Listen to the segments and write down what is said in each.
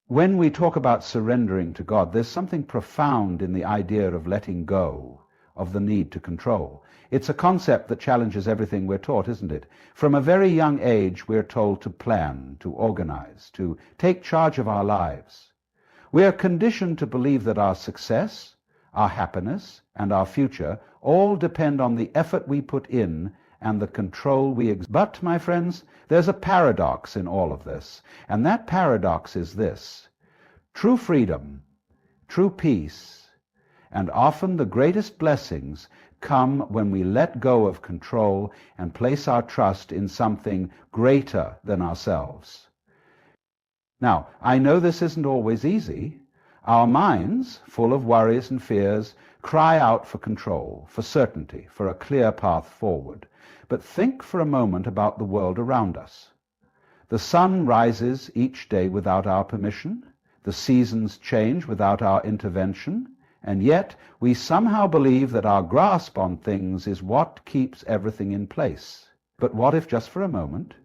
When we talk about surrendering to God, there's something profound in the idea of letting go of the need to control. It's a concept that challenges everything we're taught, isn't it? From a very young age, we're told to plan, to organize, to take charge of our lives. We are conditioned to believe that our success, our happiness, and our future all depend on the effort we put in and the control we exert. But, my friends, there's a paradox in all of this, and that paradox is this: true freedom, true peace, and often the greatest blessings come when we let go of control and place our trust in something greater than ourselves. Now, I know this isn't always easy. Our minds, full of worries and fears, cry out for control, for certainty, for a clear path forward. But think for a moment about the world around us. The sun rises each day without our permission. The seasons change without our intervention. And yet we somehow believe that our grasp on things is what keeps everything in place. But what if, just for a moment,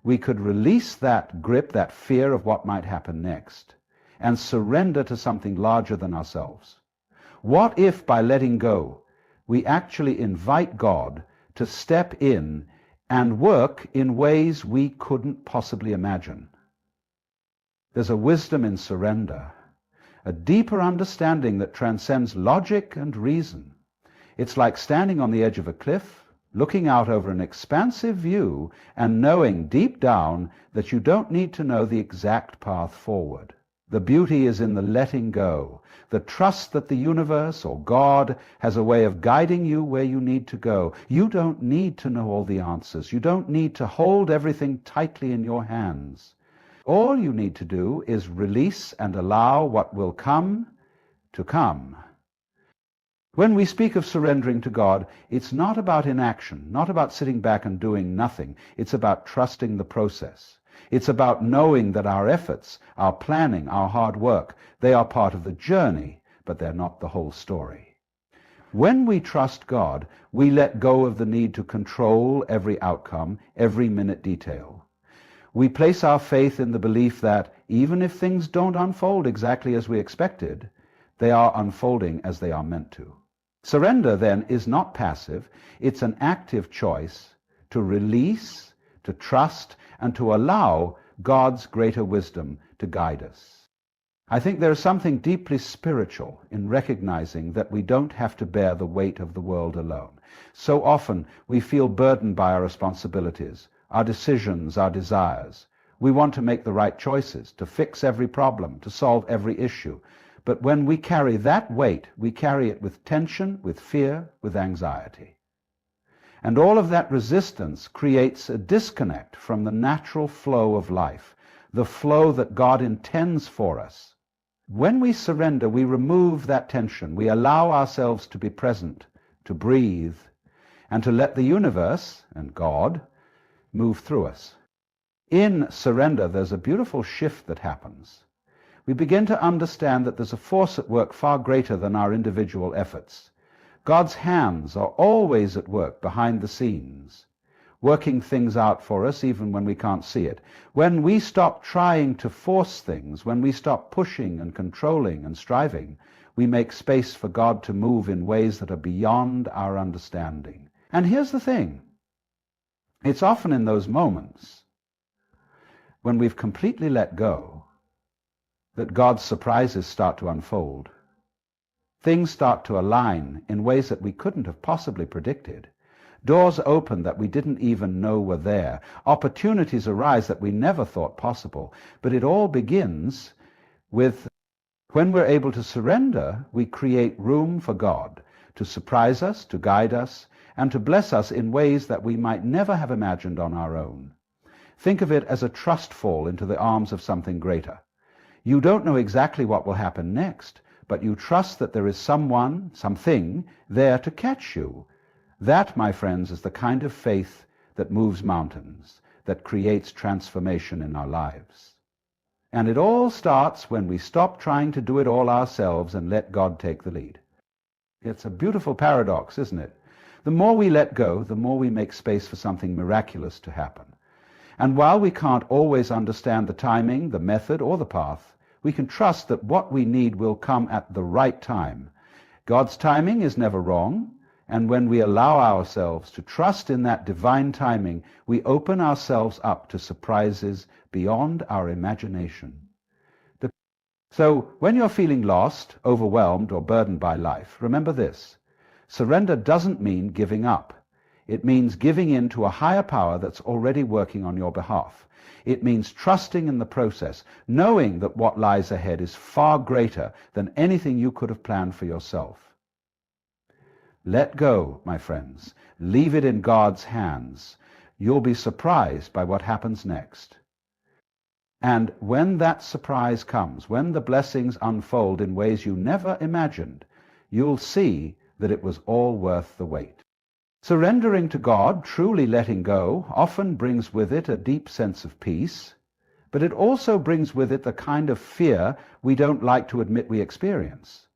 we could release that grip, that fear of what might happen next, and surrender to something larger than ourselves? What if, by letting go, we actually invite God to step in and work in ways we couldn't possibly imagine? There's a wisdom in surrender, a deeper understanding that transcends logic and reason. It's like standing on the edge of a cliff, looking out over an expansive view and knowing deep down that you don't need to know the exact path forward. The beauty is in the letting go, the trust that the universe or God has a way of guiding you where you need to go. You don't need to know all the answers. You don't need to hold everything tightly in your hands. All you need to do is release and allow what will come to come. When we speak of surrendering to God, it's not about inaction, not about sitting back and doing nothing. It's about trusting the process. It's about knowing that our efforts, our planning, our hard work, they are part of the journey, but they're not the whole story. When we trust God, we let go of the need to control every outcome, every minute detail. We place our faith in the belief that even if things don't unfold exactly as we expected, they are unfolding as they are meant to. Surrender, then, is not passive. It's an active choice to release, to trust, and to allow God's greater wisdom to guide us. I think there is something deeply spiritual in recognizing that we don't have to bear the weight of the world alone. So often we feel burdened by our responsibilities, our decisions, our desires. We want to make the right choices, to fix every problem, to solve every issue. But when we carry that weight, we carry it with tension, with fear, with anxiety. And all of that resistance creates a disconnect from the natural flow of life, the flow that God intends for us. When we surrender, we remove that tension. We allow ourselves to be present, to breathe, and to let the universe and God move through us. In surrender, there's a beautiful shift that happens. We begin to understand that there's a force at work far greater than our individual efforts. God's hands are always at work behind the scenes, working things out for us even when we can't see it. When we stop trying to force things, when we stop pushing and controlling and striving, we make space for God to move in ways that are beyond our understanding. And here's the thing. It's often in those moments when we've completely let go that God's surprises start to unfold. Things start to align in ways that we couldn't have possibly predicted. Doors open that we didn't even know were there. Opportunities arise that we never thought possible. But it all begins with when we're able to surrender, we create room for God to surprise us, to guide us, and to bless us in ways that we might never have imagined on our own. Think of it as a trust fall into the arms of something greater. You don't know exactly what will happen next, but you trust that there is someone, something, there to catch you. That, my friends, is the kind of faith that moves mountains, that creates transformation in our lives. And it all starts when we stop trying to do it all ourselves and let God take the lead. It's a beautiful paradox, isn't it? The more we let go, the more we make space for something miraculous to happen. And while we can't always understand the timing, the method, or the path, We can trust that what we need will come at the right time. God's timing is never wrong, and when we allow ourselves to trust in that divine timing, we open ourselves up to surprises beyond our imagination. So when you're feeling lost, overwhelmed, or burdened by life, remember this. Surrender doesn't mean giving up. It means giving in to a higher power that's already working on your behalf. It means trusting in the process, knowing that what lies ahead is far greater than anything you could have planned for yourself. Let go, my friends. Leave it in God's hands. You'll be surprised by what happens next. And when that surprise comes, when the blessings unfold in ways you never imagined, you'll see that it was all worth the wait. Surrendering to God, truly letting go, often brings with it a deep sense of peace, but it also brings with it the kind of fear we don't like to admit we experience.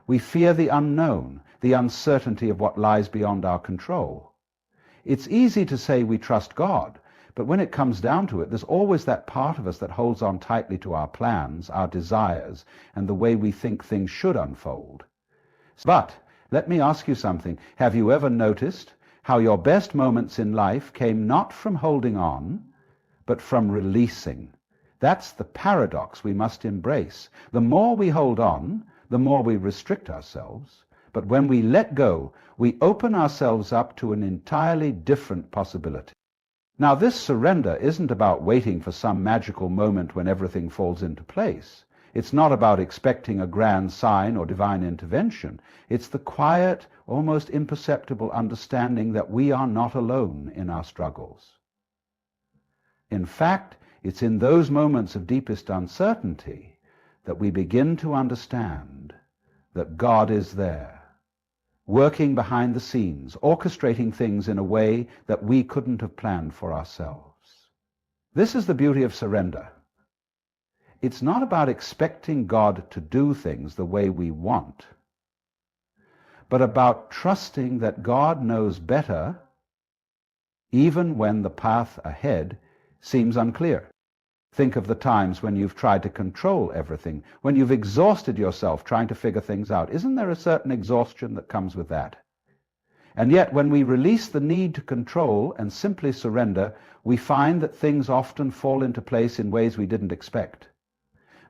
We fear the unknown, the uncertainty of what lies beyond our control. It's easy to say we trust God, but when it comes down to it, there's always that part of us that holds on tightly to our plans, our desires, and the way we think things should unfold. But let me ask you something. Have you ever noticed how your best moments in life came not from holding on, but from releasing? That's the paradox we must embrace. The more we hold on, the more we restrict ourselves. But when we let go, we open ourselves up to an entirely different possibility. Now, this surrender isn't about waiting for some magical moment when everything falls into place. It's not about expecting a grand sign or divine intervention. It's the quiet, almost imperceptible understanding that we are not alone in our struggles. In fact, it's in those moments of deepest uncertainty that we begin to understand that God is there, working behind the scenes, orchestrating things in a way that we couldn't have planned for ourselves. This is the beauty of surrender. It's not about expecting God to do things the way we want, but about trusting that God knows better even when the path ahead seems unclear. Think of the times when you've tried to control everything, when you've exhausted yourself trying to figure things out. Isn't there a certain exhaustion that comes with that? And yet, when we release the need to control and simply surrender, we find that things often fall into place in ways we didn't expect.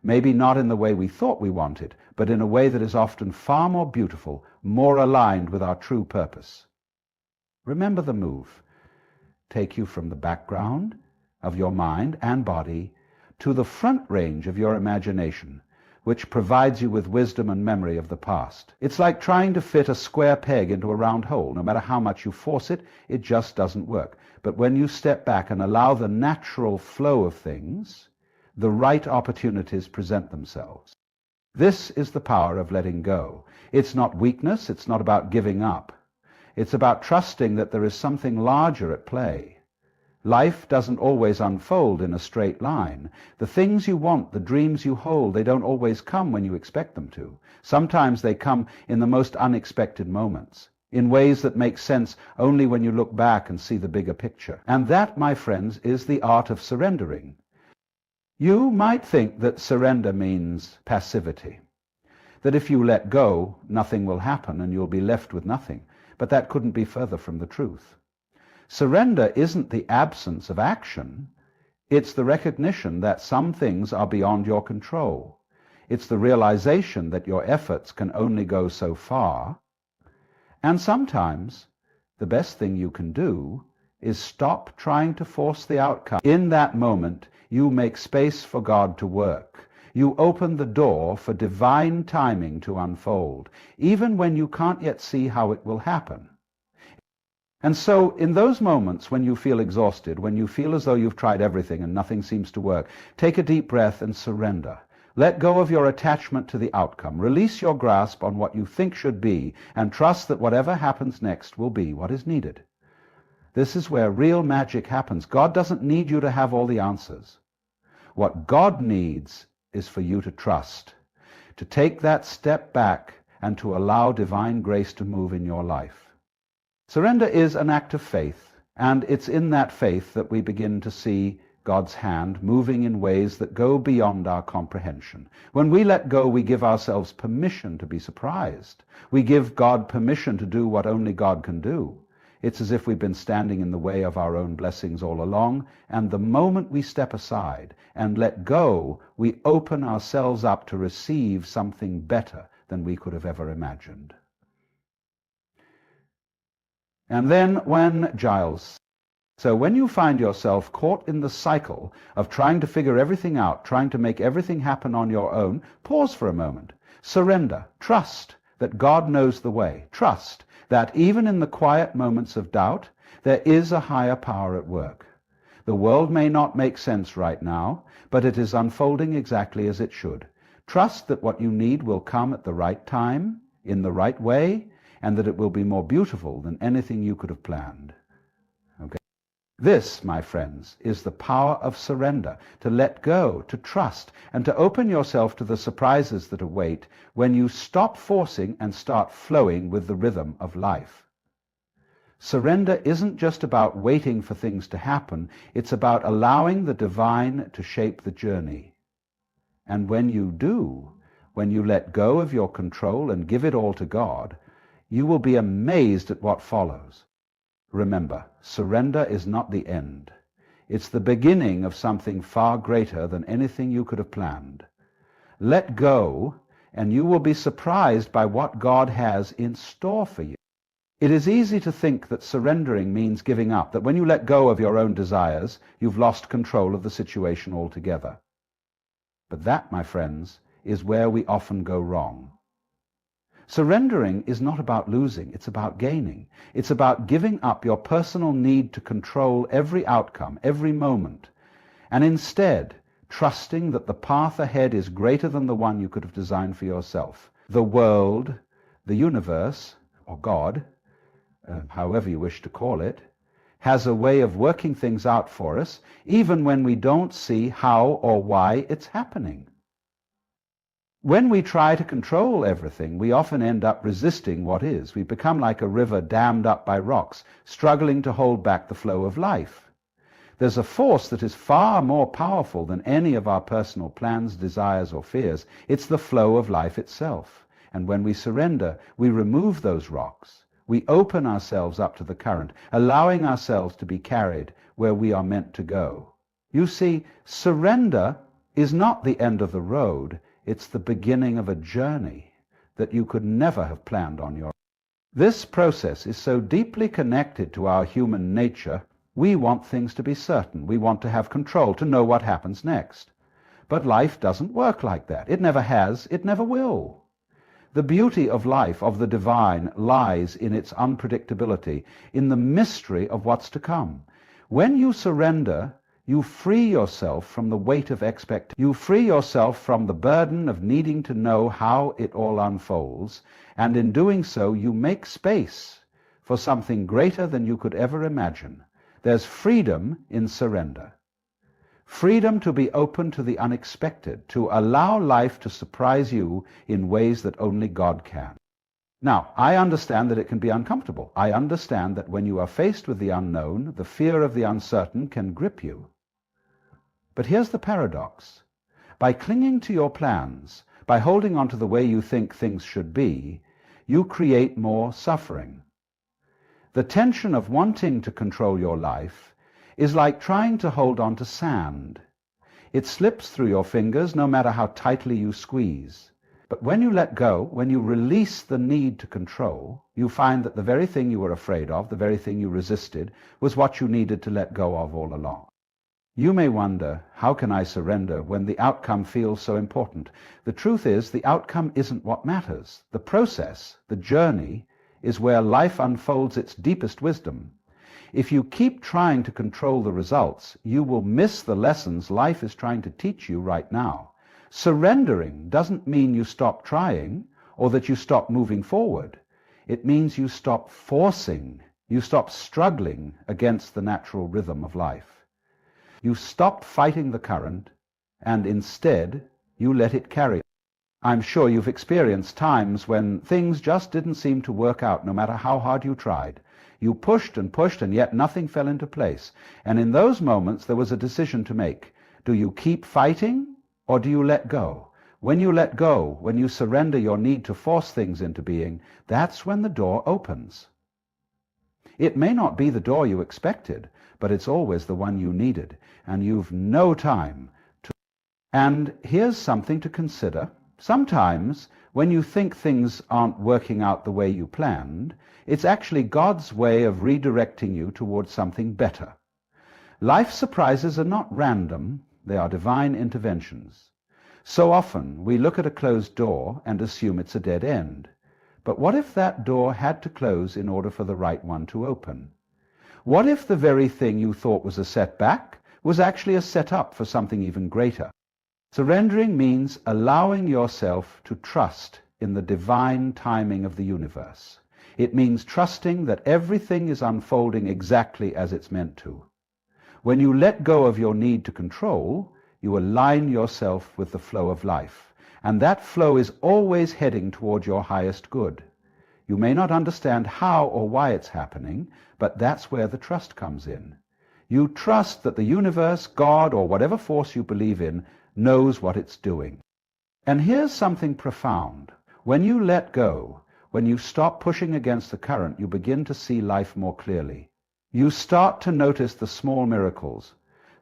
Maybe not in the way we thought we wanted, but in a way that is often far more beautiful, more aligned with our true purpose. Remember the move. Take you from the background of your mind and body to the front range of your imagination, which provides you with wisdom and memory of the past. It's like trying to fit a square peg into a round hole. No matter how much you force it, it just doesn't work. But when you step back and allow the natural flow of things, the right opportunities present themselves. This is the power of letting go. It's not weakness. It's not about giving up. It's about trusting that there is something larger at play. Life doesn't always unfold in a straight line. The things you want, the dreams you hold, they don't always come when you expect them to. Sometimes they come in the most unexpected moments, in ways that make sense only when you look back and see the bigger picture. And that, my friends, is the art of surrendering. You might think that surrender means passivity, that if you let go, nothing will happen and you'll be left with nothing. But that couldn't be further from the truth. Surrender isn't the absence of action. It's the recognition that some things are beyond your control. It's the realization that your efforts can only go so far. And sometimes the best thing you can do is stop trying to force the outcome. In that moment, you make space for God to work. You open the door for divine timing to unfold, even when you can't yet see how it will happen. And so, in those moments when you feel exhausted, when you feel as though you've tried everything and nothing seems to work, take a deep breath and surrender. Let go of your attachment to the outcome. Release your grasp on what you think should be, and trust that whatever happens next will be what is needed. This is where real magic happens. God doesn't need you to have all the answers. What God needs is for you to trust, to take that step back and to allow divine grace to move in your life. Surrender is an act of faith, and it's in that faith that we begin to see God's hand moving in ways that go beyond our comprehension. When we let go, we give ourselves permission to be surprised. We give God permission to do what only God can do. It's as if we've been standing in the way of our own blessings all along, and the moment we step aside and let go, we open ourselves up to receive something better than we could have ever imagined. And then when Giles, so when you find yourself caught in the cycle of trying to figure everything out, trying to make everything happen on your own, pause for a moment. Surrender. Trust that God knows the way. Trust that even in the quiet moments of doubt, there is a higher power at work. The world may not make sense right now, but it is unfolding exactly as it should. Trust that what you need will come at the right time, in the right way, and that it will be more beautiful than anything you could have planned. Okay? This, my friends, is the power of surrender, to let go, to trust, and to open yourself to the surprises that await when you stop forcing and start flowing with the rhythm of life. Surrender isn't just about waiting for things to happen, it's about allowing the divine to shape the journey. And when you do, when you let go of your control and give it all to God, you will be amazed at what follows. Remember, surrender is not the end. It's the beginning of something far greater than anything you could have planned. Let go, and you will be surprised by what God has in store for you. It is easy to think that surrendering means giving up, that when you let go of your own desires, you've lost control of the situation altogether. But that, my friends, is where we often go wrong. Surrendering is not about losing, it's about gaining. It's about giving up your personal need to control every outcome, every moment, and instead trusting that the path ahead is greater than the one you could have designed for yourself. The world, the universe, or God, however you wish to call it, has a way of working things out for us, even when we don't see how or why it's happening. When we try to control everything, we often end up resisting what is. We become like a river dammed up by rocks, struggling to hold back the flow of life. There's a force that is far more powerful than any of our personal plans, desires, or fears. It's the flow of life itself. And when we surrender, we remove those rocks. We open ourselves up to the current, allowing ourselves to be carried where we are meant to go. You see, surrender is not the end of the road. It's the beginning of a journey that you could never have planned on your own. This process is so deeply connected to our human nature, we want things to be certain. We want to have control, to know what happens next. But life doesn't work like that. It never has, it never will. The beauty of life, of the divine, lies in its unpredictability, in the mystery of what's to come. When you surrender, you free yourself from the weight of expectation. You free yourself from the burden of needing to know how it all unfolds, and in doing so, you make space for something greater than you could ever imagine. There's freedom in surrender. Freedom to be open to the unexpected, to allow life to surprise you in ways that only God can. Now, I understand that it can be uncomfortable. I understand that when you are faced with the unknown, the fear of the uncertain can grip you. But here's the paradox. By clinging to your plans, by holding on to the way you think things should be, you create more suffering. The tension of wanting to control your life is like trying to hold on to sand. It slips through your fingers no matter how tightly you squeeze. But when you let go, when you release the need to control, you find that the very thing you were afraid of, the very thing you resisted, was what you needed to let go of all along. You may wonder, how can I surrender when the outcome feels so important? The truth is, the outcome isn't what matters. The process, the journey, is where life unfolds its deepest wisdom. If you keep trying to control the results, you will miss the lessons life is trying to teach you right now. Surrendering doesn't mean you stop trying or that you stop moving forward. It means you stop forcing, you stop struggling against the natural rhythm of life. You stop fighting the current, and instead you let it carry. I'm sure you've experienced times when things just didn't seem to work out no matter how hard you tried. You pushed and pushed, and yet nothing fell into place. And in those moments, there was a decision to make. Do you keep fighting, or do you let go? When you let go, when you surrender your need to force things into being, that's when the door opens. It may not be the door you expected, but it's always the one you needed, and you've no time to... And here's something to consider. Sometimes, when you think things aren't working out the way you planned, it's actually God's way of redirecting you towards something better. Life surprises are not random, they are divine interventions. So often, we look at a closed door and assume it's a dead end. But what if that door had to close in order for the right one to open? What if the very thing you thought was a setback was actually a setup for something even greater? Surrendering means allowing yourself to trust in the divine timing of the universe. It means trusting that everything is unfolding exactly as it's meant to. When you let go of your need to control, you align yourself with the flow of life, and that flow is always heading toward your highest good. You may not understand how or why it's happening, but that's where the trust comes in. You trust that the universe, God, or whatever force you believe in, knows what it's doing. And here's something profound. When you let go, when you stop pushing against the current, you begin to see life more clearly. You start to notice the small miracles,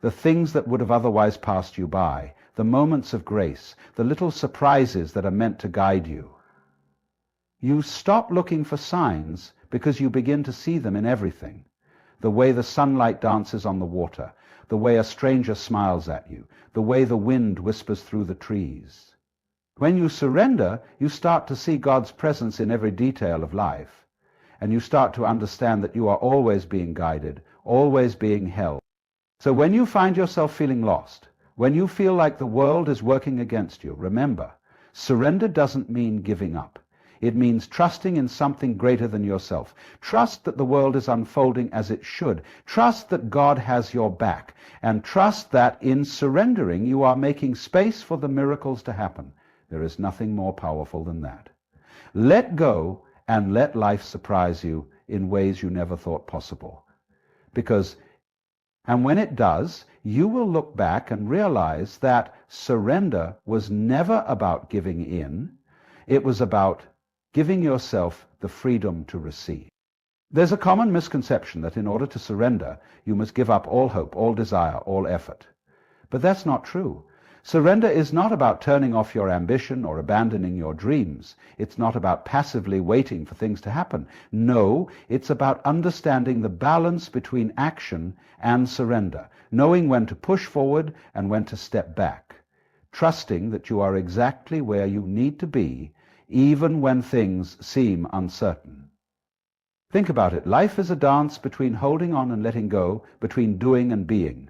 the things that would have otherwise passed you by, the moments of grace, the little surprises that are meant to guide you. You stop looking for signs because you begin to see them in everything. The way the sunlight dances on the water, the way a stranger smiles at you, the way the wind whispers through the trees. When you surrender, you start to see God's presence in every detail of life, and you start to understand that you are always being guided, always being held. So when you find yourself feeling lost, when you feel like the world is working against you, remember, surrender doesn't mean giving up. It means trusting in something greater than yourself. Trust that the world is unfolding as it should. Trust that God has your back. And trust that in surrendering, you are making space for the miracles to happen. There is nothing more powerful than that. Let go and let life surprise you in ways you never thought possible. And when it does, you will look back and realize that surrender was never about giving in. It was about giving yourself the freedom to receive. There's a common misconception that in order to surrender, you must give up all hope, all desire, all effort. But that's not true. Surrender is not about turning off your ambition or abandoning your dreams. It's not about passively waiting for things to happen. No, it's about understanding the balance between action and surrender, knowing when to push forward and when to step back, trusting that you are exactly where you need to be, even when things seem uncertain. Think about it. Life is a dance between holding on and letting go, between doing and being.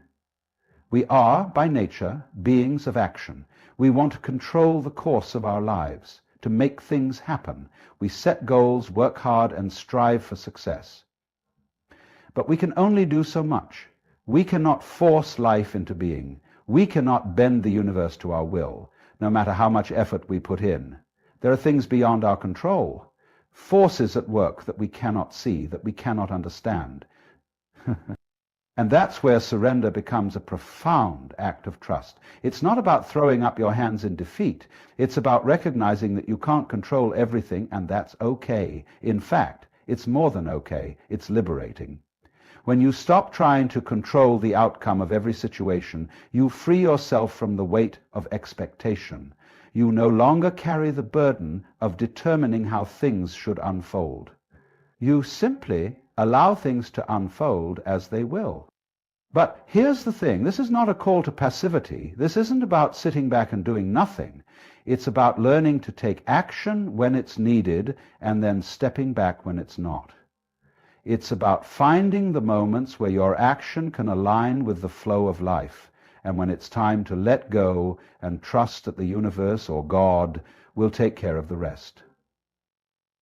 We are, by nature, beings of action. We want to control the course of our lives, to make things happen. We set goals, work hard, and strive for success. But we can only do so much. We cannot force life into being. We cannot bend the universe to our will, no matter how much effort we put in. There are things beyond our control, forces at work that we cannot see, that we cannot understand. And that's where surrender becomes a profound act of trust. It's not about throwing up your hands in defeat. It's about recognizing that you can't control everything, and that's okay. In fact, it's more than okay. It's liberating. When you stop trying to control the outcome of every situation, you free yourself from the weight of expectation. You no longer carry the burden of determining how things should unfold. You simply allow things to unfold as they will. But here's the thing. This is not a call to passivity. This isn't about sitting back and doing nothing. It's about learning to take action when it's needed and then stepping back when it's not. It's about finding the moments where your action can align with the flow of life, and when it's time to let go and trust that the universe or God will take care of the rest.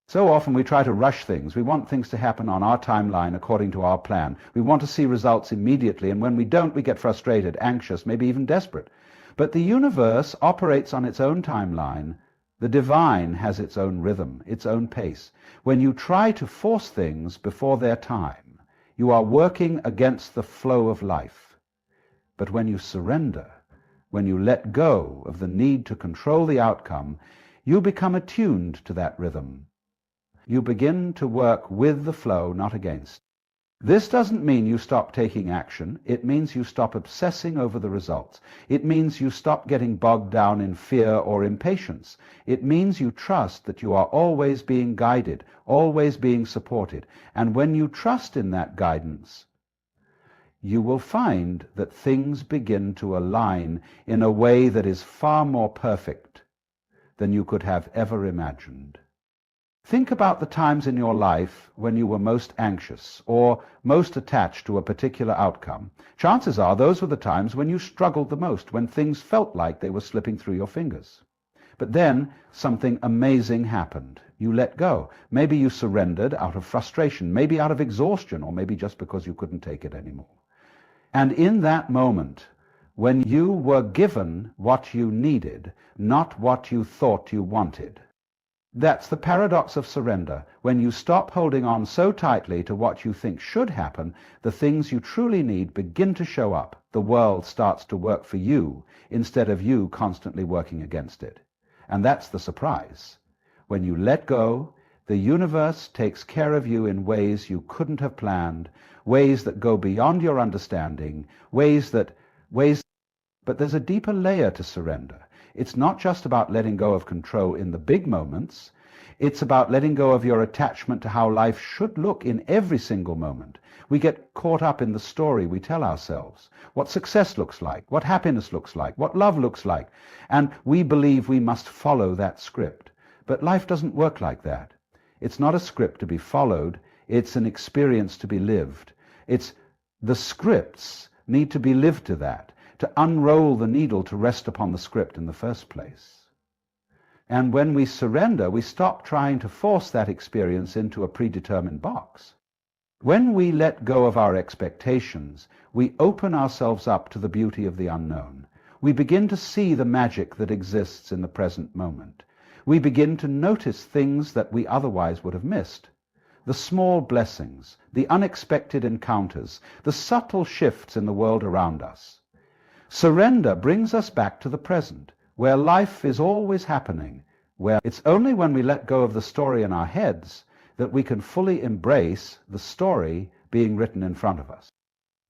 So often we try to rush things. We want things to happen on our timeline according to our plan. We want to see results immediately, and when we don't, we get frustrated, anxious, maybe even desperate. But the universe operates on its own timeline. The divine has its own rhythm, its own pace. When you try to force things before their time, you are working against the flow of life. But when you surrender, when you let go of the need to control the outcome, you become attuned to that rhythm. You begin to work with the flow, not against. This doesn't mean you stop taking action. It means you stop obsessing over the results. It means you stop getting bogged down in fear or impatience. It means you trust that you are always being guided, always being supported. And when you trust in that guidance, you will find that things begin to align in a way that is far more perfect than you could have ever imagined. Think about the times in your life when you were most anxious or most attached to a particular outcome. Chances are those were the times when you struggled the most, when things felt like they were slipping through your fingers. But then something amazing happened. You let go. Maybe you surrendered out of frustration, maybe out of exhaustion, or maybe just because you couldn't take it anymore. And in that moment, when you were given what you needed, not what you thought you wanted, that's the paradox of surrender. When you stop holding on so tightly to what you think should happen, the things you truly need begin to show up. The world starts to work for you instead of you constantly working against it. And that's the surprise. When you let go, the universe takes care of you in ways you couldn't have planned, ways that go beyond your understanding, but there's a deeper layer to surrender. It's not just about letting go of control in the big moments. It's about letting go of your attachment to how life should look in every single moment. We get caught up in the story we tell ourselves, what success looks like, what happiness looks like, what love looks like, and we believe we must follow that script. But life doesn't work like that. It's not a script to be followed. It's an experience to be lived. The scripts need to be lived to that, to unroll the needle to rest upon the script in the first place. And when we surrender, we stop trying to force that experience into a predetermined box. When we let go of our expectations, we open ourselves up to the beauty of the unknown. We begin to see the magic that exists in the present moment. We begin to notice things that we otherwise would have missed. The small blessings, the unexpected encounters, the subtle shifts in the world around us. Surrender brings us back to the present, where life is always happening, where it's only when we let go of the story in our heads that we can fully embrace the story being written in front of us.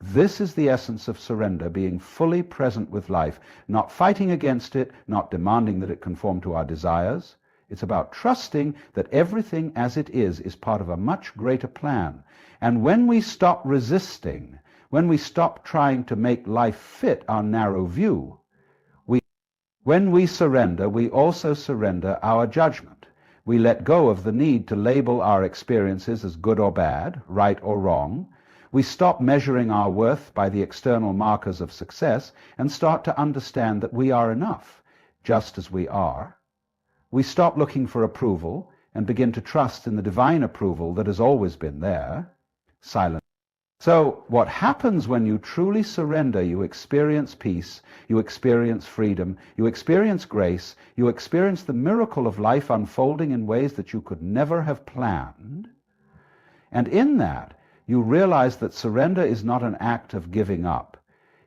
This is the essence of surrender, being fully present with life, not fighting against it, not demanding that it conform to our desires. It's about trusting that everything as it is part of a much greater plan. And when we stop resisting, when we stop trying to make life fit our narrow view, when we surrender, we also surrender our judgment. We let go of the need to label our experiences as good or bad, right or wrong. We stop measuring our worth by the external markers of success and start to understand that we are enough, just as we are. We stop looking for approval and begin to trust in the divine approval that has always been there, silent. So what happens when you truly surrender? You experience peace, you experience freedom, you experience grace, you experience the miracle of life unfolding in ways that you could never have planned. And in that, you realize that surrender is not an act of giving up.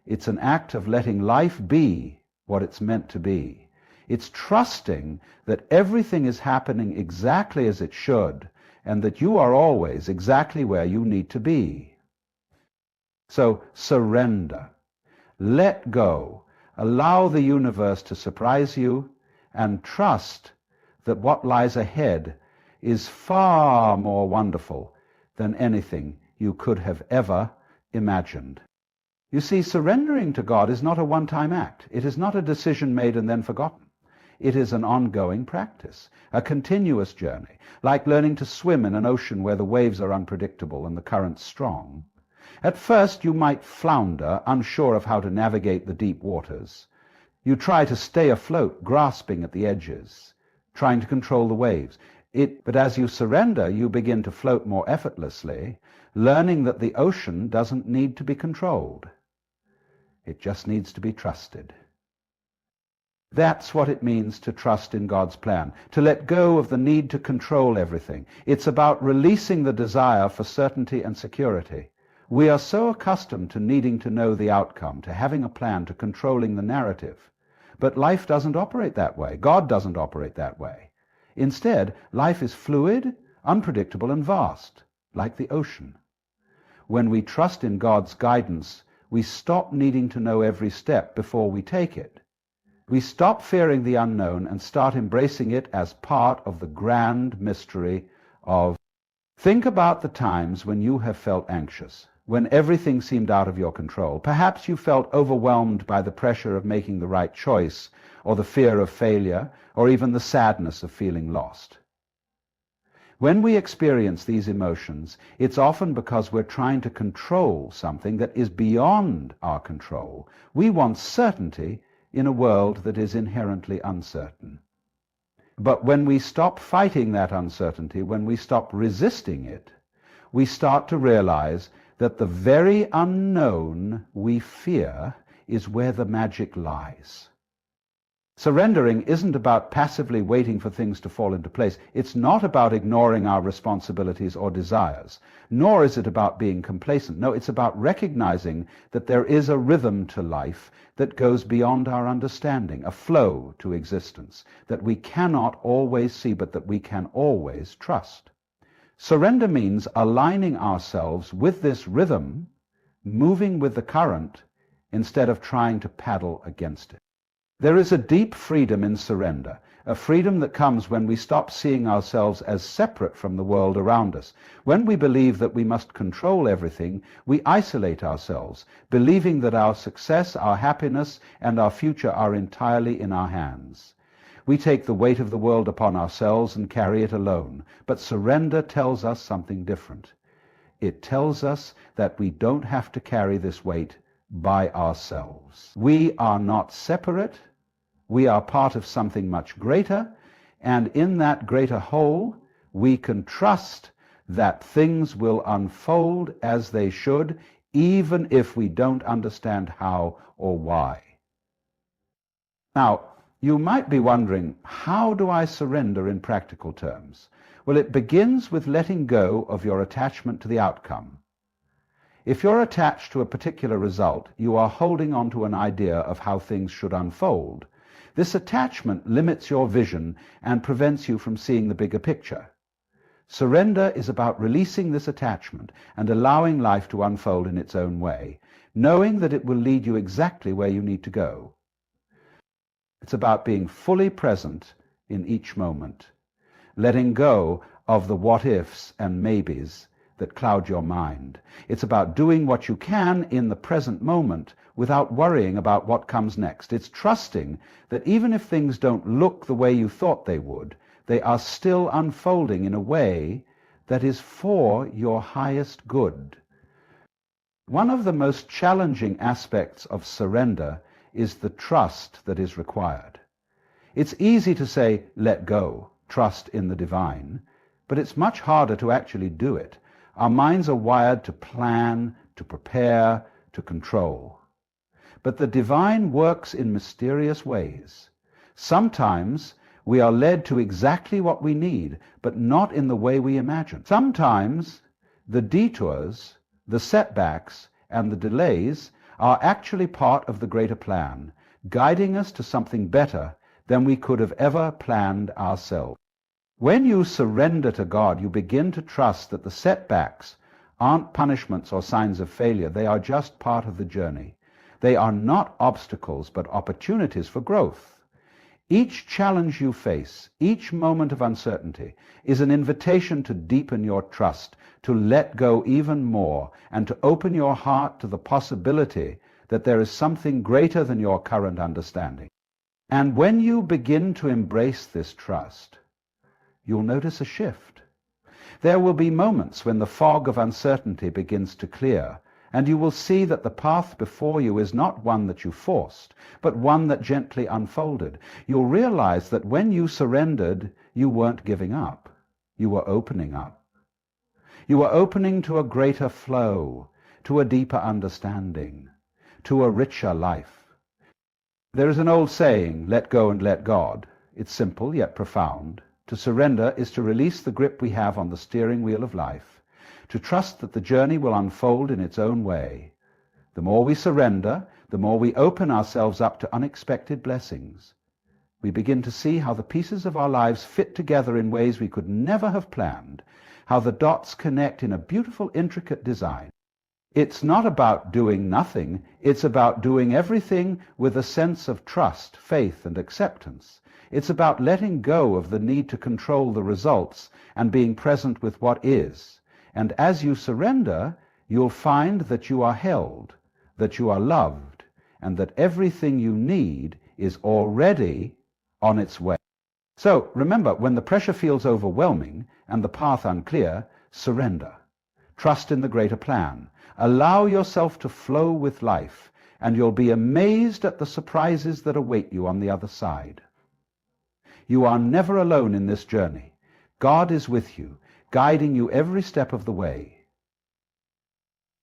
It's an act of letting life be what it's meant to be. It's trusting that everything is happening exactly as it should, and that you are always exactly where you need to be. So surrender, let go, allow the universe to surprise you, and trust that what lies ahead is far more wonderful than anything you could have ever imagined. You see, surrendering to God is not a one-time act. It is not a decision made and then forgotten. It is an ongoing practice, a continuous journey, like learning to swim in an ocean where the waves are unpredictable and the currents strong. At first you might flounder, unsure of how to navigate the deep waters. You try to stay afloat, grasping at the edges, trying to control the waves. But as you surrender, you begin to float more effortlessly, learning that the ocean doesn't need to be controlled. It just needs to be trusted. That's what it means to trust in God's plan, to let go of the need to control everything. It's about releasing the desire for certainty and security. We are so accustomed to needing to know the outcome, to having a plan, to controlling the narrative. But life doesn't operate that way. God doesn't operate that way. Instead, life is fluid, unpredictable, and vast, like the ocean. When we trust in God's guidance, we stop needing to know every step before we take it. We stop fearing the unknown and start embracing it as part of the grand mystery of. Think about the times when you have felt anxious, when everything seemed out of your control. Perhaps you felt overwhelmed by the pressure of making the right choice, or the fear of failure, or even the sadness of feeling lost. When we experience these emotions, it's often because we're trying to control something that is beyond our control. We want certainty in a world that is inherently uncertain. But when we stop fighting that uncertainty, when we stop resisting it, we start to realize that the very unknown we fear is where the magic lies. Surrendering isn't about passively waiting for things to fall into place. It's not about ignoring our responsibilities or desires, nor is it about being complacent. No, it's about recognizing that there is a rhythm to life that goes beyond our understanding, a flow to existence that we cannot always see, but that we can always trust. Surrender means aligning ourselves with this rhythm, moving with the current, instead of trying to paddle against it. There is a deep freedom in surrender, a freedom that comes when we stop seeing ourselves as separate from the world around us. When we believe that we must control everything, we isolate ourselves, believing that our success, our happiness, and our future are entirely in our hands. We take the weight of the world upon ourselves and carry it alone. But surrender tells us something different. It tells us that we don't have to carry this weight by ourselves. We are not separate. We are part of something much greater, and in that greater whole, we can trust that things will unfold as they should, even if we don't understand how or why. Now, you might be wondering, how do I surrender in practical terms? Well, it begins with letting go of your attachment to the outcome. If you're attached to a particular result, you are holding on to an idea of how things should unfold. This attachment limits your vision and prevents you from seeing the bigger picture. Surrender is about releasing this attachment and allowing life to unfold in its own way, knowing that it will lead you exactly where you need to go. It's about being fully present in each moment, letting go of the what-ifs and maybes that cloud your mind. It's about doing what you can in the present moment without worrying about what comes next. It's trusting that even if things don't look the way you thought they would, they are still unfolding in a way that is for your highest good. One of the most challenging aspects of surrender is the trust that is required. It's easy to say, let go, trust in the divine, but it's much harder to actually do it. Our minds are wired to plan, to prepare, to control. But the divine works in mysterious ways. Sometimes we are led to exactly what we need, but not in the way we imagine. Sometimes the detours, the setbacks, and the delays are actually part of the greater plan, guiding us to something better than we could have ever planned ourselves. When you surrender to God, you begin to trust that the setbacks aren't punishments or signs of failure. They are just part of the journey. They are not obstacles, but opportunities for growth. Each challenge you face, each moment of uncertainty, is an invitation to deepen your trust, to let go even more, and to open your heart to the possibility that there is something greater than your current understanding. And when you begin to embrace this trust, you'll notice a shift. There will be moments when the fog of uncertainty begins to clear, and you will see that the path before you is not one that you forced, but one that gently unfolded. You'll realize that when you surrendered, you weren't giving up. You were opening up. You were opening to a greater flow, to a deeper understanding, to a richer life. There is an old saying, let go and let God. It's simple yet profound. To surrender is to release the grip we have on the steering wheel of life, to trust that the journey will unfold in its own way. The more we surrender, the more we open ourselves up to unexpected blessings. We begin to see how the pieces of our lives fit together in ways we could never have planned, how the dots connect in a beautiful, intricate design. It's not about doing nothing, it's about doing everything with a sense of trust, faith, and acceptance. It's about letting go of the need to control the results and being present with what is. And as you surrender, you'll find that you are held, that you are loved, and that everything you need is already on its way. So remember, when the pressure feels overwhelming and the path unclear, surrender. Trust in the greater plan. Allow yourself to flow with life, and you'll be amazed at the surprises that await you on the other side. You are never alone in this journey. God is with you, guiding you every step of the way.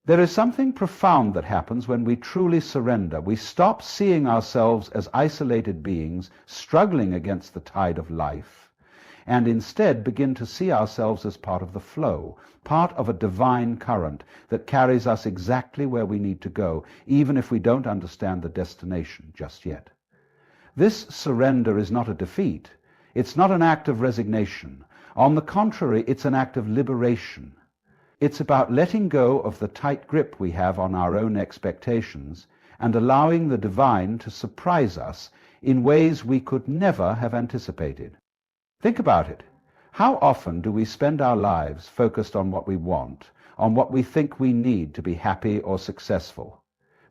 There is something profound that happens when we truly surrender. We stop seeing ourselves as isolated beings struggling against the tide of life, and instead begin to see ourselves as part of the flow, part of a divine current that carries us exactly where we need to go, even if we don't understand the destination just yet. This surrender is not a defeat. It's not an act of resignation. On the contrary, it's an act of liberation. It's about letting go of the tight grip we have on our own expectations and allowing the divine to surprise us in ways we could never have anticipated. Think about it. How often do we spend our lives focused on what we want, on what we think we need to be happy or successful?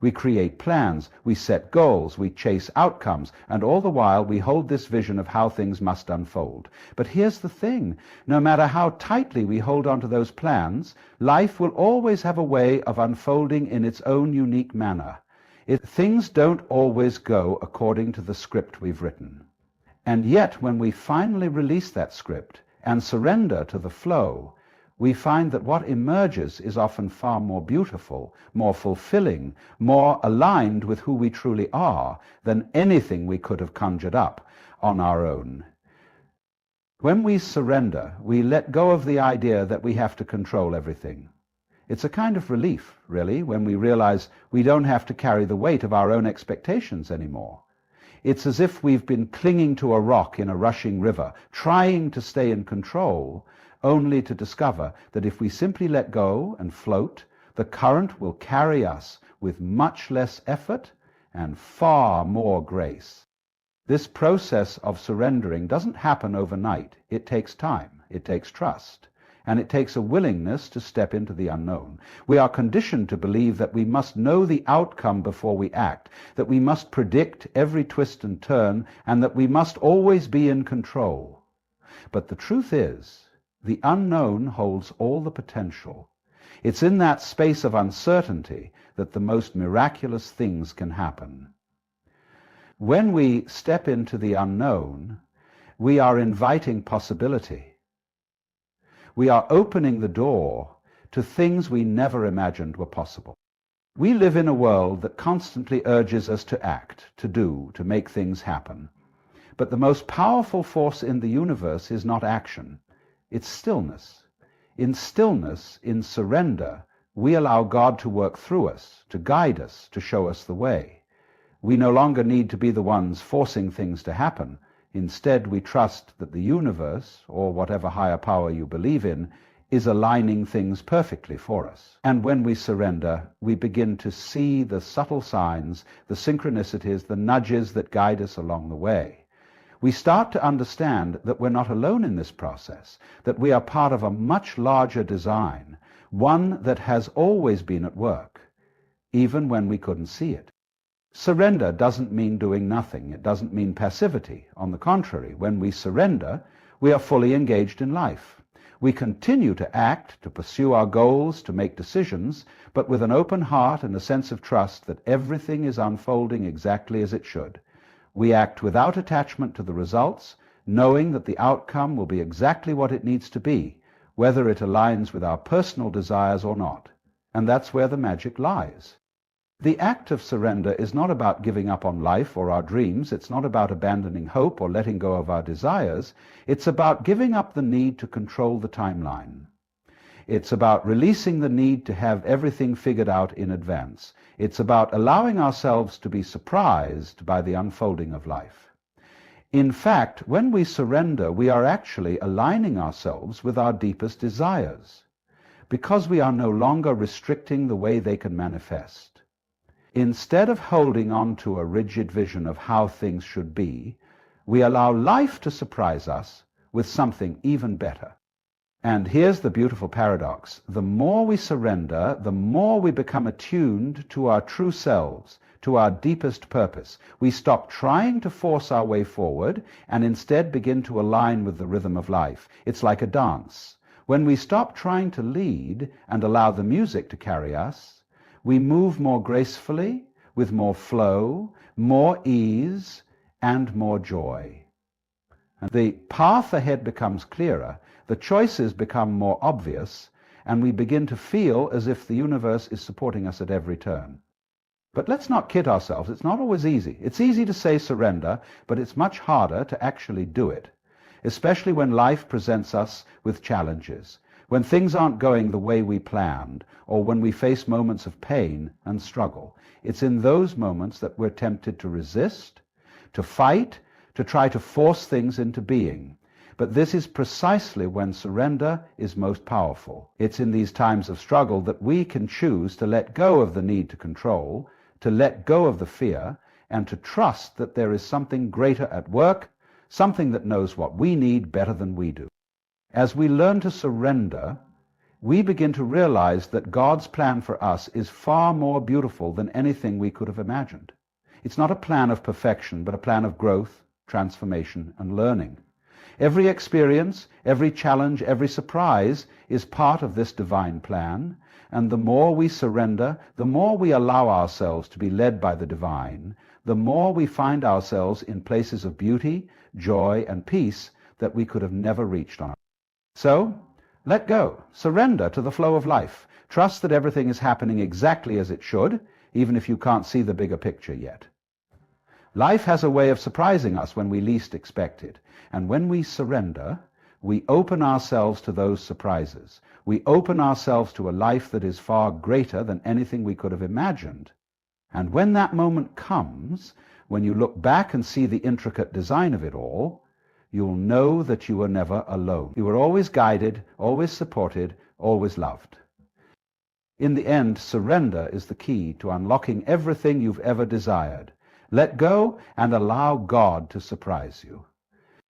We create plans, we set goals, we chase outcomes, and all the while we hold this vision of how things must unfold. But here's the thing, no matter how tightly we hold on to those plans, life will always have a way of unfolding in its own unique manner. Things don't always go according to the script we've written. And yet, when we finally release that script and surrender to the flow, we find that what emerges is often far more beautiful, more fulfilling, more aligned with who we truly are than anything we could have conjured up on our own. When we surrender, we let go of the idea that we have to control everything. It's a kind of relief, really, when we realize we don't have to carry the weight of our own expectations anymore. It's as if we've been clinging to a rock in a rushing river, trying to stay in control, only to discover that if we simply let go and float, the current will carry us with much less effort and far more grace. This process of surrendering doesn't happen overnight. It takes time, it takes trust, and it takes a willingness to step into the unknown. We are conditioned to believe that we must know the outcome before we act, that we must predict every twist and turn, and that we must always be in control. But the truth is, the unknown holds all the potential. It's in that space of uncertainty that the most miraculous things can happen. When we step into the unknown, we are inviting possibility. We are opening the door to things we never imagined were possible. We live in a world that constantly urges us to act, to do, to make things happen. But the most powerful force in the universe is not action. It's stillness. In stillness, in surrender, we allow God to work through us, to guide us, to show us the way. We no longer need to be the ones forcing things to happen. Instead, we trust that the universe, or whatever higher power you believe in, is aligning things perfectly for us. And when we surrender, we begin to see the subtle signs, the synchronicities, the nudges that guide us along the way. We start to understand that we're not alone in this process, that we are part of a much larger design, one that has always been at work, even when we couldn't see it. Surrender doesn't mean doing nothing. It doesn't mean passivity. On the contrary, when we surrender, we are fully engaged in life. We continue to act, to pursue our goals, to make decisions, but with an open heart and a sense of trust that everything is unfolding exactly as it should. We act without attachment to the results, knowing that the outcome will be exactly what it needs to be, whether it aligns with our personal desires or not. And that's where the magic lies. The act of surrender is not about giving up on life or our dreams. It's not about abandoning hope or letting go of our desires. It's about giving up the need to control the timeline. It's about releasing the need to have everything figured out in advance. It's about allowing ourselves to be surprised by the unfolding of life. In fact, when we surrender, we are actually aligning ourselves with our deepest desires, because we are no longer restricting the way they can manifest. Instead of holding on to a rigid vision of how things should be, we allow life to surprise us with something even better. And here's the beautiful paradox. The more we surrender, the more we become attuned to our true selves, to our deepest purpose. We stop trying to force our way forward and instead begin to align with the rhythm of life. It's like a dance. When we stop trying to lead and allow the music to carry us, we move more gracefully, with more flow, more ease, and more joy. And the path ahead becomes clearer, the choices become more obvious, and we begin to feel as if the universe is supporting us at every turn. But let's not kid ourselves. It's not always easy. It's easy to say surrender, but it's much harder to actually do it, especially when life presents us with challenges, when things aren't going the way we planned, or when we face moments of pain and struggle. It's in those moments that we're tempted to resist, to fight, to try to force things into being. But this is precisely when surrender is most powerful. It's in these times of struggle that we can choose to let go of the need to control, to let go of the fear, and to trust that there is something greater at work, something that knows what we need better than we do. As we learn to surrender, we begin to realize that God's plan for us is far more beautiful than anything we could have imagined. It's not a plan of perfection, but a plan of growth, transformation, and learning. Every experience, every challenge, every surprise is part of this divine plan, and the more we surrender, the more we allow ourselves to be led by the divine, the more we find ourselves in places of beauty, joy, and peace that we could have never reached on our own. So, let go. Surrender to the flow of life. Trust that everything is happening exactly as it should, even if you can't see the bigger picture yet. Life has a way of surprising us when we least expect it. And when we surrender, we open ourselves to those surprises. We open ourselves to a life that is far greater than anything we could have imagined. And when that moment comes, when you look back and see the intricate design of it all, you'll know that you were never alone. You were always guided, always supported, always loved. In the end, surrender is the key to unlocking everything you've ever desired. Let go and allow God to surprise you.